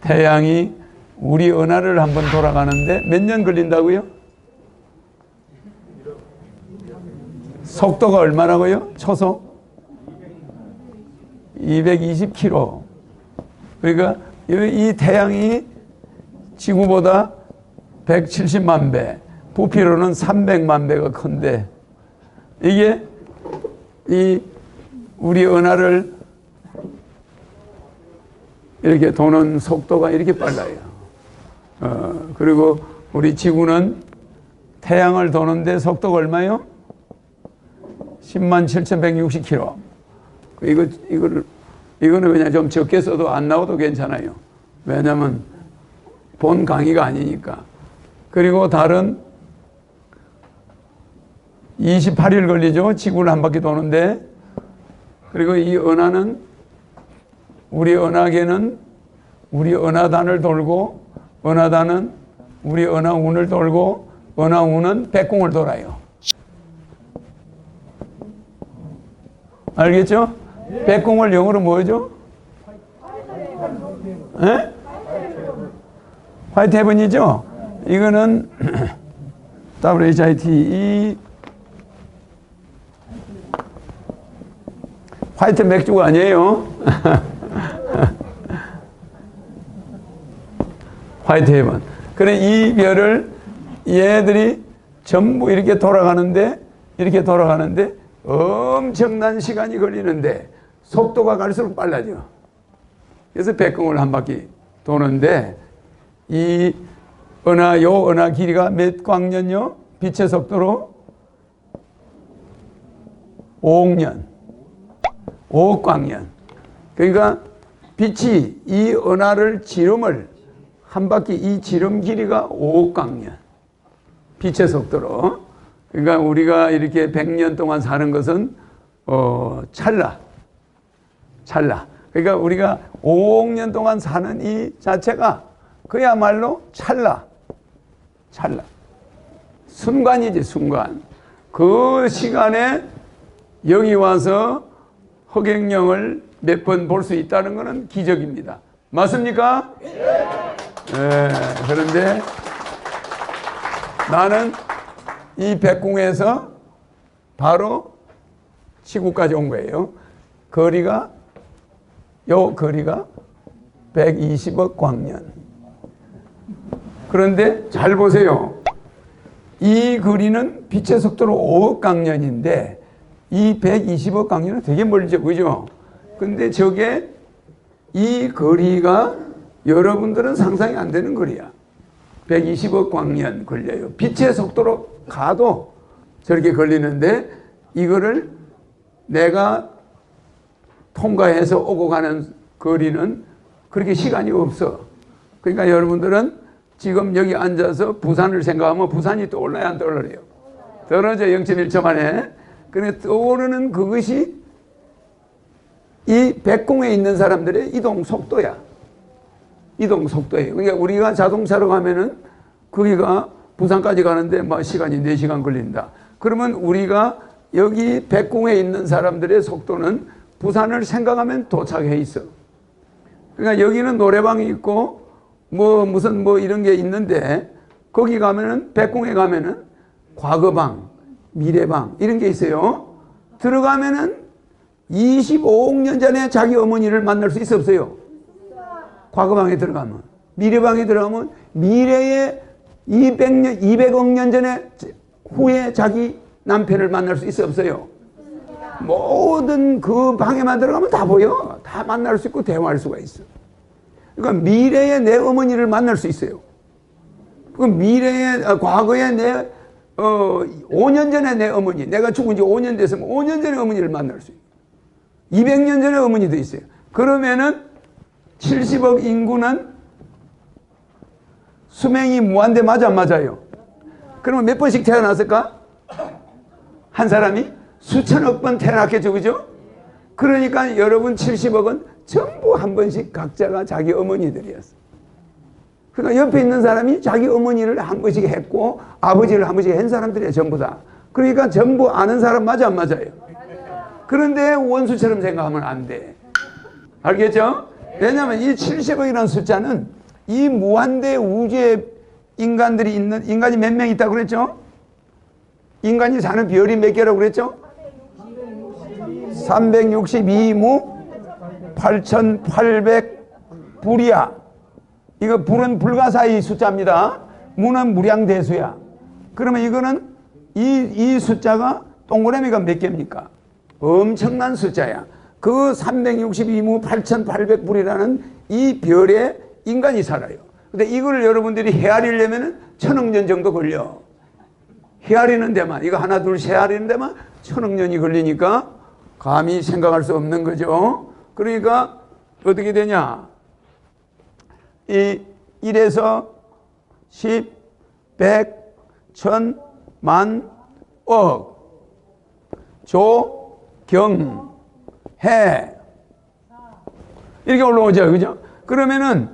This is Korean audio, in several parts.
태양이 우리 은하를 한번 돌아가는데 몇 년 걸린다고요? 속도가 얼마라고요? 초속? 220km. 그러니까 이 태양이 지구보다 170만 배, 부피로는 300만 배가 큰데, 이게 우리 은하를 이렇게 도는 속도가 이렇게 빨라요. 그리고 우리 지구는 태양을 도는데 속도가 얼마요? 107,160km. 이거는 그냥 좀 적게 써도 안 나와도 괜찮아요. 왜냐면 본 강의가 아니니까. 그리고 달은 28일 걸리죠. 지구를 한 바퀴 도는데. 그리고 이 은하는, 우리 은하계는 우리 은하단을 돌고, 은하단은 우리 은하운을 돌고, 은하운은 백궁을 돌아요. 알겠죠? 백궁을 영어로 뭐죠? 에? 화이트 헤븐이죠? 이거는 WHITE 화이트 맥주가 아니에요. 화이트 헤븐. 그래, 이 별을 얘들이 전부 이렇게 돌아가는데 엄청난 시간이 걸리는데 속도가 갈수록 빨라져. 그래서 백궁을 한 바퀴 도는데 이 은하 길이가 몇 광년요? 빛의 속도로 5억 년. 5억 광년. 그러니까 빛이 이 은하를 지름을 한 바퀴, 이 지름 길이가 5억 광년. 빛의 속도로. 그러니까 우리가 이렇게 100년 동안 사는 것은 찰나. 그러니까 우리가 5억 년 동안 사는 이 자체가 그야말로 찰나. 순간이지, 순간. 그 시간에 여기 와서 허경영을 몇 번 볼 수 있다는 것은 기적입니다. 맞습니까? 네. 그런데 나는 이 백궁에서 바로 지구까지 온 거예요. 거리가 120억 광년. 그런데 잘 보세요. 이 거리는 빛의 속도로 5억 광년인데 이 120억 광년은 되게 멀죠, 그죠? 근데 저게 이 거리가 여러분들은 상상이 안 되는 거리야. 120억 광년 걸려요. 빛의 속도로 가도 저렇게 걸리는데 이거를 내가 통과해서 오고 가는 거리는 그렇게 시간이 없어. 그러니까 여러분들은 지금 여기 앉아서 부산을 생각하면 부산이 떠올라야 안 떠올라요? 떨어져 0.1초 만에. 그런데 떠오르는 그것이 이 백궁에 있는 사람들의 이동 속도야. 이동 속도예요. 그러니까 우리가 자동차로 가면은 거기가 부산까지 가는데 막 시간이 4시간 걸린다. 그러면 우리가 여기 백궁에 있는 사람들의 속도는 부산을 생각하면 도착해 있어. 그러니까 여기는 노래방이 있고 무슨 이런 게 있는데 거기 가면은 백궁에 가면은 과거방, 미래방 이런 게 있어요. 들어가면은 25억 년 전에 자기 어머니를 만날 수 있어 없어요? 과거방에 들어가면. 미래방에 들어가면 미래에 200억 년 전에 후에 자기 남편을 만날 수 있어 없어요? 모든 그 방에만 들어가면 다 보여. 다 만날 수 있고 대화할 수가 있어. 그러니까 미래에 내 어머니를 만날 수 있어요. 그 과거에 5년 전에 내 어머니, 내가 죽은 지 5년 됐으면 5년 전에 어머니를 만날 수 있어요. 200년 전에 어머니도 있어요. 그러면은 70억 인구는 수명이 무한대 맞아 안 맞아요? 그러면 몇 번씩 태어났을까? 한 사람이 수천억 번 태어났겠죠, 그죠? 그러니까 여러분 70억은 전부 한 번씩 각자가 자기 어머니들이었어. 그러니까 옆에 있는 사람이 자기 어머니를 한 번씩 했고 아버지를 한 번씩 한 사람들이야, 전부 다. 그러니까 전부 아는 사람 맞아 안 맞아요? 그런데 원수처럼 생각하면 안 돼. 알겠죠? 왜냐하면 이 70억이라는 숫자는 이 무한대 우주에 인간이 몇 명 있다고 그랬죠? 인간이 사는 별이 몇 개라고 그랬죠? 362무 8,800불이야. 이거 불은 불가사의 숫자입니다. 무는 무량대수야. 그러면 이거는 이 숫자가 동그라미가 몇 개입니까? 엄청난 숫자야. 그 362무 8,800불이라는 이 별에 인간이 살아요. 근데 이걸 여러분들이 헤아리려면 1000억 년 정도 걸려. 헤아리는 데만, 이거 하나 둘 셋 헤아리는 데만 1000억 년이 걸리니까 감히 생각할 수 없는 거죠. 그러니까 어떻게 되냐? 이 1에서 10, 100, 1000, 만, 억, 조, 경, 해 이렇게 올라오죠. 그죠? 그러면은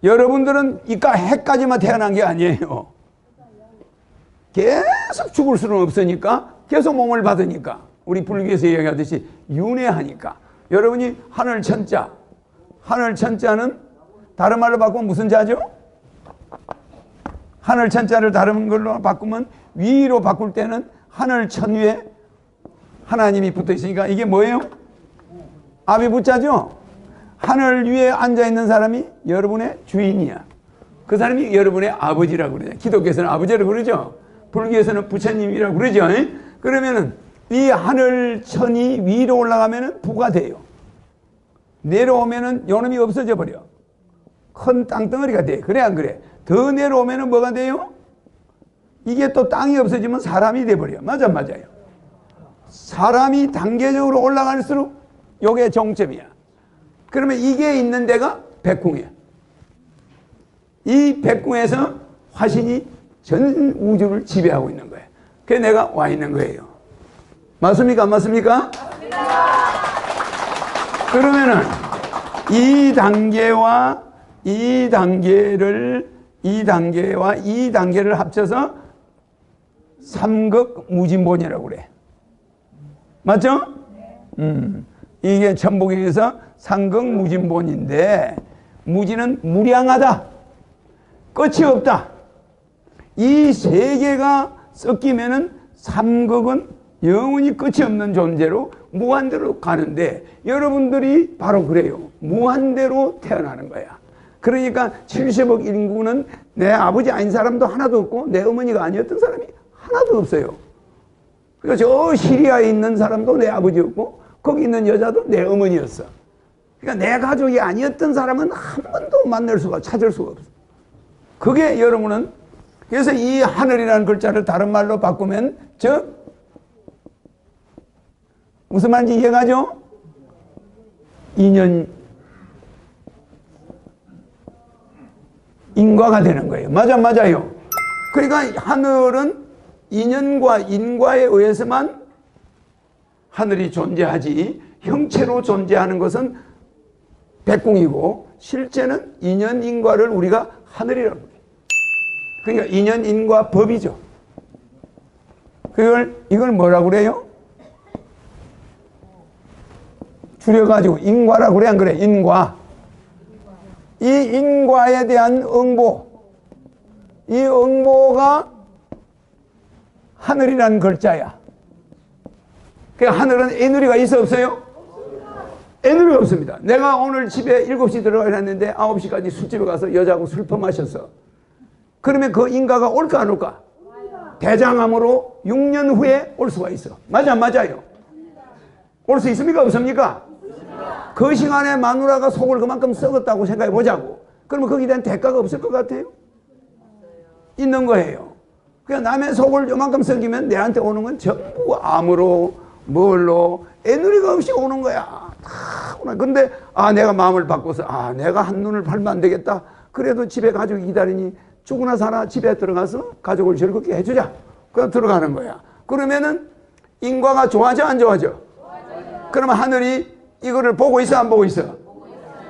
여러분들은 이까 해까지만 태어난 게 아니에요. 계속 죽을 수는 없으니까 계속 몸을 받으니까 우리 불교에서 얘기하듯이 윤회하니까 여러분이 하늘천자, 하늘천자는 다른 말로 바꾸면 무슨 자죠? 하늘천자를 다른 걸로 바꾸면 위로 바꿀 때는 하늘천 위에 하나님이 붙어 있으니까 이게 뭐예요? 아비부자죠? 하늘 위에 앉아있는 사람이 여러분의 주인이야. 그 사람이 여러분의 아버지라고 그러죠. 기독교에서는 아버지라고 그러죠. 불교에서는 부처님이라고 그러죠. 그러면은 이 하늘천이 위로 올라가면은 부가 돼요. 내려오면은 요놈이 없어져 버려. 큰 땅덩어리가 돼. 그래 안 그래? 더 내려오면은 뭐가 돼요? 이게 또 땅이 없어지면 사람이 돼 버려. 맞아요. 사람이 단계적으로 올라갈수록 요게 정점이야. 그러면 이게 있는 데가 백궁이야. 이 백궁에서 화신이 전 우주를 지배하고 있는 거예요. 그래서 내가 와 있는 거예요. 맞습니까? 안 맞습니까? 그러면은 이 단계와 이 단계를 합쳐서 삼극 무진본이라고 그래. 맞죠? 이게 천복에서 삼극 무진본인데, 무진은 무량하다. 끝이 없다. 이 세 개가 섞이면은 삼극은 영원히 끝이 없는 존재로 무한대로 가는데, 여러분들이 바로 그래요. 무한대로 태어나는 거야. 그러니까 70억 인구는 내 아버지 아닌 사람도 하나도 없고 내 어머니가 아니었던 사람이 하나도 없어요. 그러니까 저 시리아에 있는 사람도 내 아버지였고 거기 있는 여자도 내 어머니였어. 그러니까 내 가족이 아니었던 사람은 한 번도 찾을 수가 없어. 그게 여러분은, 그래서 이 하늘이라는 글자를 다른 말로 바꾸면 무슨 말인지 이해가죠? 인과가 되는 거예요. 맞아요. 그러니까 하늘은 인연과 인과에 의해서만 하늘이 존재하지, 형체로 존재하는 것은 백궁이고, 실제는 인연 인과를 우리가 하늘이라고 해요. 그러니까 인연 인과 법이죠. 이걸 뭐라고 그래요? 줄여가지고 인과라고 그래 안 그래? 인과. 이 인과에 대한 응보, 이 응보가 하늘이라는 글자야. 그러니까 하늘은 에너지가 있어 없어요? 에너지가 없습니다. 내가 오늘 집에 7시 들어가려 했는데 9시까지 술집에 가서 여자하고 술 퍼마셨어. 그러면 그 인과가 올까 안 올까? 대장암으로 6년 후에 올 수가 있어. 맞아요. 올 수 있습니까? 없습니까? 그 시간에 마누라가 속을 그만큼 썩었다고 생각해 보자고. 그러면 거기에 대한 대가가 없을 것 같아요? 있는 거예요. 그냥 남의 속을 요만큼 썩이면 내한테 오는 건 전부 암으로 뭘로 에너지가 없이 오는 거야. 다 오나. 근데 내가 마음을 바꿔서 내가 한눈을 팔면 안 되겠다. 그래도 집에 가족이 기다리니 죽으나 사나 집에 들어가서 가족을 즐겁게 해주자. 그럼 들어가는 거야. 그러면은 인과가 좋아져 안 좋아져? 그러면 하늘이 이거를 보고 있어 안 보고 있어?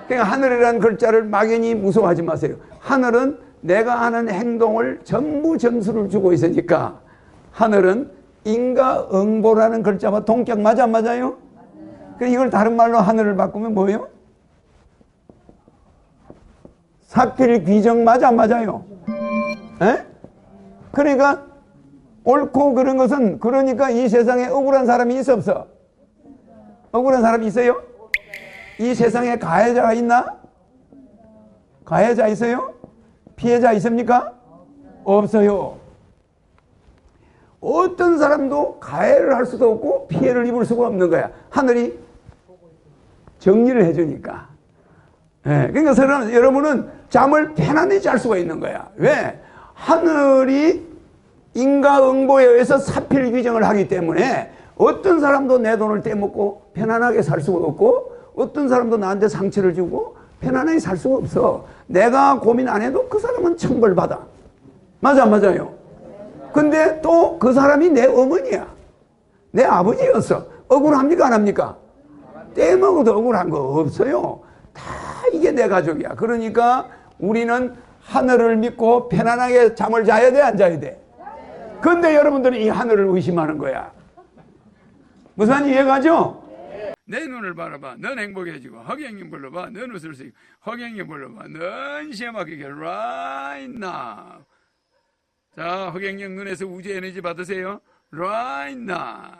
그러니까 하늘이라는 글자를 막연히 무서워하지 마세요. 하늘은 내가 하는 행동을 전부 점수를 주고 있으니까 하늘은 인과응보라는 글자와 동격 맞아 안 맞아요? 그러니까 이걸 다른 말로 하늘을 바꾸면 뭐예요? 사필 귀정 맞아 안 맞아요? 에? 그러니까 옳고 그런 것은 그러니까 이 세상에 억울한 사람이 있어 없어? 억울한 사람이 있어요? 이 세상에 가해자가 있나? 가해자 있어요? 피해자 있습니까? 없어요. 어떤 사람도 가해를 할 수도 없고 피해를 입을 수가 없는 거야. 하늘이 정리를 해주니까. 네, 그러니까 여러분은 잠을 편안히 잘 수가 있는 거야. 왜? 하늘이 인과응보에 의해서 사필 규정을 하기 때문에 어떤 사람도 내 돈을 떼먹고 편안하게 살 수가 없고 어떤 사람도 나한테 상처를 주고 편안하게 살 수가 없어. 내가 고민 안 해도 그 사람은 천벌받아. 맞아 안 맞아요? 근데 또 그 사람이 내 어머니야. 내 아버지였어. 억울합니까 안 합니까? 떼먹어도 억울한 거 없어요. 다 이게 내 가족이야. 그러니까 우리는 하늘을 믿고 편안하게 잠을 자야 돼 안 자야 돼? 근데 여러분들은 이 하늘을 의심하는 거야. 무슨 말인지 이해가죠? 내 눈을 바라봐. 넌 행복해지고 허경영 불러봐. 넌 웃을 수 있고 허경영 불러봐. 넌 시험하게 right now. 자, 허경영 눈에서 우주 에너지 받으세요. right now.